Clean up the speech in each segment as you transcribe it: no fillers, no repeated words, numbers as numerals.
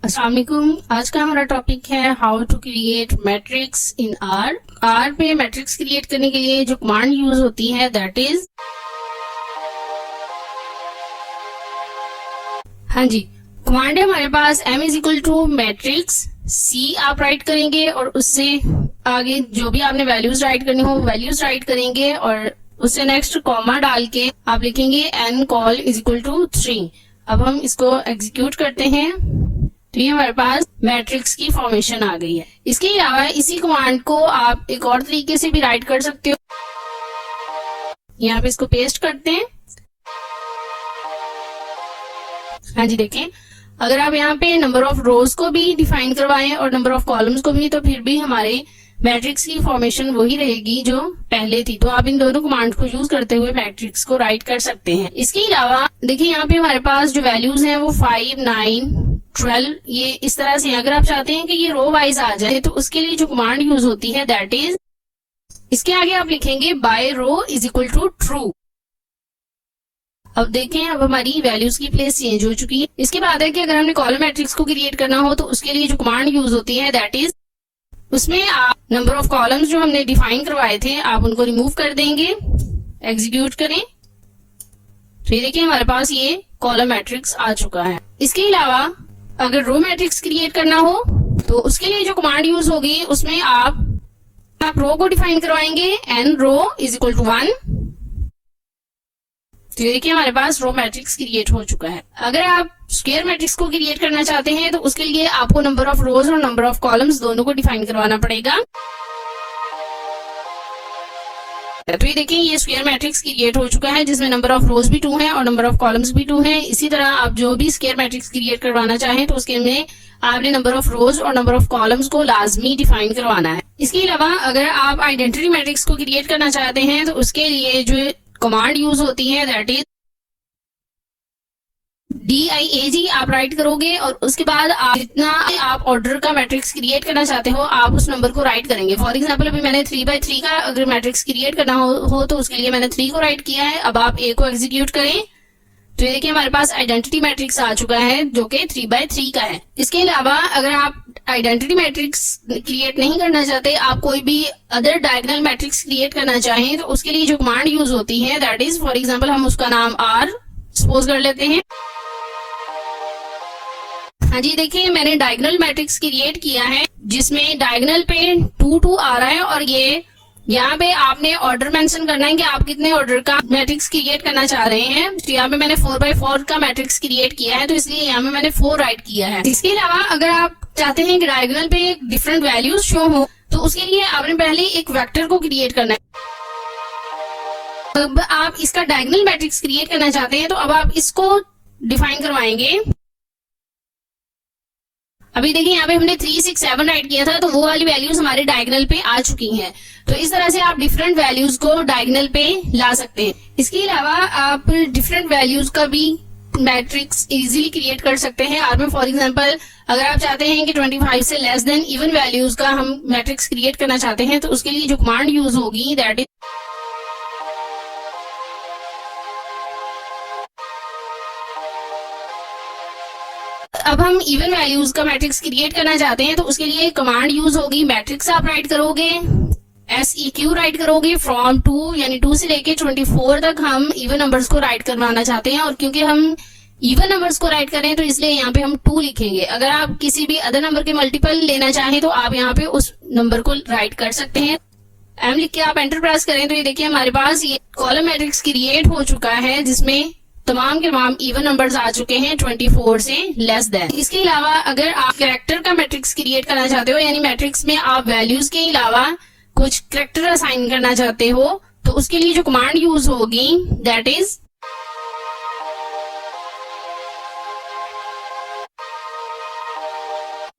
अस्सलाम वालेकुम। आज का हमारा टॉपिक है how to create matrix in R. R पे मैट्रिक्स क्रिएट करने के लिए जो कमांड यूज होती है दैट इज, हाँ जी, कमांड है हमारे पास m is equal to matrix c आप राइट करेंगे और उससे आगे जो भी आपने वैल्यूज राइट करनी हो वैल्यूज राइट करेंगे और उससे नेक्स्ट कॉमा डाल के आप लिखेंगे n col is equal to 3। अब हम इसको एग्जीक्यूट करते हैं तो ये हमारे पास मैट्रिक्स की फॉर्मेशन आ गई है। इसके अलावा इसी कमांड को आप एक और तरीके से भी राइट कर सकते हो। यहाँ पे इसको पेस्ट करते हैं। हाँ जी, देखें, अगर आप यहाँ पे नंबर ऑफ रोज को भी डिफाइन करवाएं और नंबर ऑफ कॉलम्स को भी, तो फिर भी हमारे मैट्रिक्स की फॉर्मेशन वही रहेगी जो पहले थी। तो आप इन दोनों कमांड को यूज करते हुए मैट्रिक्स को राइट कर सकते हैं। इसके अलावा देखिए यहाँ पे हमारे पास जो वैल्यूज हैं वो 5, 9, 12 ये इस तरह से। अगर आप चाहते हैं कि ये रो वाइज आ जाए तो उसके लिए जो कमांड यूज होती है दैट इज, इसके आगे आप लिखेंगे by row is equal to true. अब देखें, अब हमारी वैल्यूज की प्लेस चेंज हो चुकी है। इसके बाद है कि अगर हमने कॉलम मैट्रिक्स को क्रिएट करना हो तो उसके लिए जो कमांड यूज होती है दैट इज, उसमें आप नंबर ऑफ कॉलम्स जो हमने डिफाइन करवाए थे आप उनको रिमूव कर देंगे। एग्जीक्यूट करें तो ये देखिए हमारे पास ये कॉलम मैट्रिक्स आ चुका है। इसके अलावा अगर रो मैट्रिक्स क्रिएट करना हो तो उसके लिए जो कमांड यूज होगी उसमें आप रो को डिफाइन करवाएंगे n row is equal to 1। तो ये देखिए हमारे पास रो मैट्रिक्स क्रिएट हो चुका है। अगर आप स्क्वायर मैट्रिक्स को क्रिएट करना चाहते हैं तो उसके लिए आपको नंबर ऑफ रोज और नंबर ऑफ कॉलम्स दोनों को डिफाइन करवाना पड़ेगा। तो ये देखिए ये स्क्वायर मैट्रिक्स क्रिएट हो चुका है जिसमें नंबर ऑफ रोज भी 2 है और नंबर ऑफ कॉलम्स भी 2 है। इसी तरह आप जो भी स्क्वायर मैट्रिक्स क्रिएट करवाना चाहें तो उसके में आपने नंबर ऑफ रोज और नंबर ऑफ कॉलम्स को लाजमी डिफाइन करवाना है। इसके अलावा अगर आप आइडेंटिटी मैट्रिक्स को क्रिएट करना चाहते हैं तो उसके लिए जो कमांड यूज होती है दैट इज DIAG आप राइट करोगे और उसके बाद आप जितना आप ऑर्डर का मैट्रिक्स क्रिएट करना चाहते हो आप उस नंबर को राइट करेंगे। फॉर एग्जांपल अभी मैंने 3 by 3 का अगर मैट्रिक्स क्रिएट करना हो तो उसके लिए मैंने 3 को राइट किया है। अब आप A को एग्जीक्यूट करें तो ये देखिए हमारे पास आइडेंटिटी मैट्रिक्स आ चुका है जो कि 3 by 3 का है। इसके अलावा अगर आप आइडेंटिटी मैट्रिक्स क्रिएट नहीं करना चाहते, आप कोई भी अदर डायगोनल मैट्रिक्स क्रिएट करना चाहें तो उसके लिए जो कमांड यूज होती है दैट इज, फॉर एग्जाम्पल हम उसका नाम R सपोज कर लेते हैं। हाँ जी, देखिए मैंने डायगोनल मैट्रिक्स क्रिएट किया है जिसमें डायगोनल पे 2 2 आ रहा है और ये यहाँ पे आपने ऑर्डर मेंशन करना है कि आप कितने ऑर्डर का मैट्रिक्स क्रिएट करना चाह रहे हैं। तो यहाँ पे मैंने 4 by 4 का मैट्रिक्स क्रिएट किया है तो इसलिए यहाँ पे मैंने 4 राइट किया है। इसके अलावा अगर आप चाहते हैं कि डायगोनल पे डिफरेंट वैल्यूज शो हो तो उसके लिए आपने पहले एक वेक्टर को क्रिएट करना है। अब आप इसका डायगोनल मैट्रिक्स क्रिएट करना चाहते हैं तो अब आप इसको डिफाइन करवाएंगे। अभी देखिए यहाँ पे हमने 3 6 7 राइट किया था तो वो वाली वैल्यूज हमारे डायगोनल पे आ चुकी हैं। तो इस तरह से आप डिफरेंट वैल्यूज को डायगोनल पे ला सकते हैं। इसके अलावा आप डिफरेंट वैल्यूज का भी मैट्रिक्स इजीली क्रिएट कर सकते हैं। आर में फॉर एग्जांपल अगर आप चाहते हैं कि 25 से लेस देन इवन वैल्यूज का हम मैट्रिक्स क्रिएट करना चाहते हैं तो उसके लिए जो कमांड यूज होगी दैट इज, अब हम इवन वैल्यूज का मैट्रिक्स क्रिएट करना चाहते हैं तो उसके लिए कमांड यूज होगी मैट्रिक्स आप राइट करोगे, SEQ राइट करोगे फ्रॉम 2 यानी 2 से लेके 24 तक हम इवन नंबर्स को राइट करवाना चाहते हैं। और क्योंकि हम इवन नंबर्स को राइट करें तो इसलिए यहाँ पे हम 2 लिखेंगे। अगर आप किसी भी अदर नंबर के मल्टीपल लेना चाहें तो आप यहाँ पे उस नंबर को राइट कर सकते हैं। M लिख के आप एंटर प्रेस करें तो ये देखिए हमारे पास ये कॉलम मैट्रिक्स क्रिएट हो चुका है जिसमें तमाम के तमाम इवन नंबर्स आ चुके हैं 24 से लेस देन। इसके अलावा अगर आप कैरेक्टर का मैट्रिक्स क्रिएट करना चाहते हो यानी मैट्रिक्स में आप वैल्यूज के अलावा कुछ कैरेक्टर असाइन करना चाहते हो तो उसके लिए जो कमांड यूज होगी दैट इज,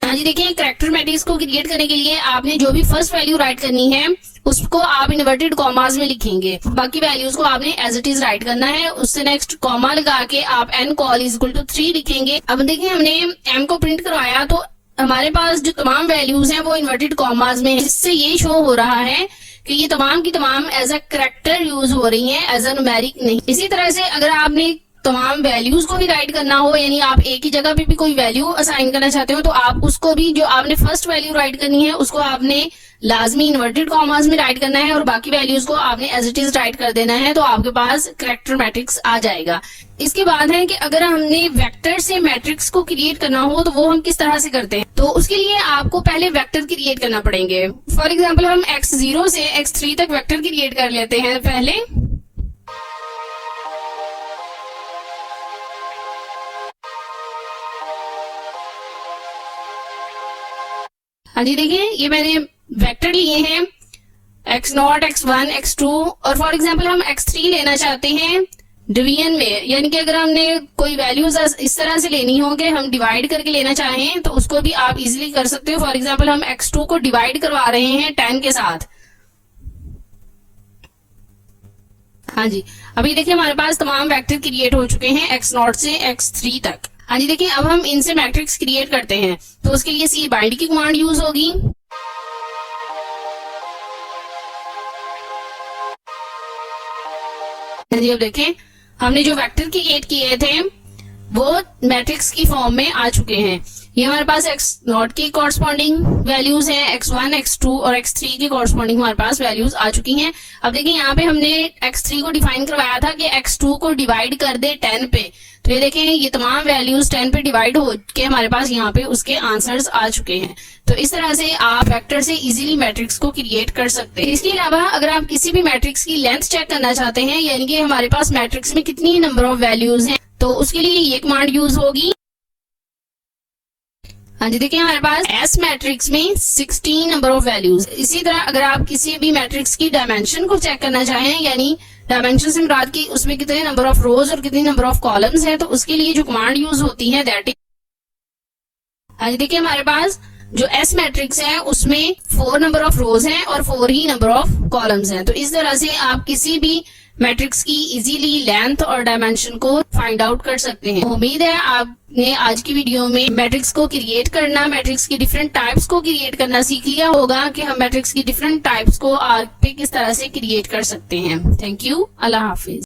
हाँ जी, देखिए कैरेक्टर मैट्रिक्स को क्रिएट करने के लिए आपने जो भी फर्स्ट वैल्यू राइट करनी है उसको आप इन्वर्टेड कॉमास में लिखेंगे। बाकी वैल्यूज को आपने एज इट इज राइट करना है। उससे नेक्स्ट कॉमा लगा के आप n col is equal to 3 लिखेंगे। अब देखिए हमने m को प्रिंट करवाया तो हमारे पास जो तमाम वैल्यूज हैं वो इन्वर्टेड कॉमास में है, जिससे ये शो हो रहा है कि ये तमाम की तमाम एज अ कैरेक्टर यूज हो रही हैं, एज अ न्यूमेरिक नहीं। इसी तरह से अगर आपने तमाम वैल्यूज को भी राइट करना हो, यानी आप एक ही जगह पे भी कोई वैल्यू असाइन करना चाहते हो, तो आप उसको भी, जो आपने फर्स्ट वैल्यू राइट करनी है उसको आपने लाजमी इन्वर्टेड कॉमास में राइट करना है और बाकी वैल्यूज को आपने एज इट इज राइट कर देना है, तो आपके पास करेक्टर मैट्रिक्स आ जाएगा। इसके बाद है कि अगर हमने वेक्टर से मैट्रिक्स को क्रिएट करना हो तो वो हम किस तरह से करते हैं, तो उसके लिए आपको पहले वेक्टर क्रिएट करना पड़ेंगे। फॉर एग्जाम्पल हम x0 से x3 तक वेक्टर क्रिएट कर लेते हैं पहले। हाँ जी, देखिए ये मैंने वेक्टर लिए हैं x0, x1, x2 और फॉर एग्जाम्पल हम x3 लेना चाहते हैं डिवीजन में, यानी कि अगर हमने कोई वैल्यूज इस तरह से लेनी हो कि हम डिवाइड करके लेना चाहें तो उसको भी आप इजीली कर सकते हो। फॉर एग्जाम्पल हम x2 को डिवाइड करवा रहे हैं 10 के साथ। हाँ जी, अभी देखिए हमारे पास तमाम वेक्टर क्रिएट हो चुके हैं x0 से x3 तक। हाँ जी, देखिए अब हम इनसे मैट्रिक्स क्रिएट करते हैं, तो उसके लिए सी बाइंड की कमांड यूज होगी। हाँ जी, अब देखें हमने जो वेक्टर क्रिएट किए थे वो मैट्रिक्स की फॉर्म में आ चुके हैं। ये हमारे पास x0 की कॉरस्पॉन्डिंग वैल्यूज हैं, x1, x2 और x3 की कॉरस्पॉन्डिंग हमारे पास वैल्यूज आ चुकी हैं। अब देखिए यहाँ पे हमने x3 को डिफाइन करवाया था कि x2 को डिवाइड कर दे 10 पे, तो ये देखें ये तमाम वैल्यूज 10 पे डिवाइड हो के हमारे पास यहाँ पे उसके आंसर्स आ चुके हैं। तो इस तरह से आप वेक्टर से इजीली मैट्रिक्स को क्रिएट कर सकते हैं। इसके अलावा अगर आप किसी भी मैट्रिक्स की लेंथ चेक करना चाहते हैं, यानी कि हमारे पास मैट्रिक्स में कितनी नंबर ऑफ वैल्यूज हैं, तो उसके लिए ये कमांड यूज होगी। हाँ जी, देखिए हमारे पास एस मैट्रिक्स में 16 नंबर ऑफ वैल्यूज। इसी तरह अगर आप किसी भी मैट्रिक्स की डायमेंशन को चेक करना चाहें, यानी डायमेंशन से मुराद की उसमें कितने नंबर ऑफ रोज और कितनी नंबर ऑफ कॉलम्स हैं, तो उसके लिए जो कमांड यूज होती है दैट इज। हाँ जी, देखिए हमारे पास जो एस मैट्रिक्स है उसमें 4 नंबर ऑफ रोज हैं और 4 ही नंबर ऑफ कॉलम्स हैं। तो इस तरह से आप किसी भी मैट्रिक्स की इजीली लेंथ और डायमेंशन को फाइंड आउट कर सकते हैं। उम्मीद है आपने आज की वीडियो में मैट्रिक्स को क्रिएट करना, मैट्रिक्स की डिफरेंट टाइप्स को क्रिएट करना सीख लिया होगा कि हम मैट्रिक्स की डिफरेंट टाइप्स को आगे किस तरह से क्रिएट कर सकते हैं। Thank you, Allah Hafiz.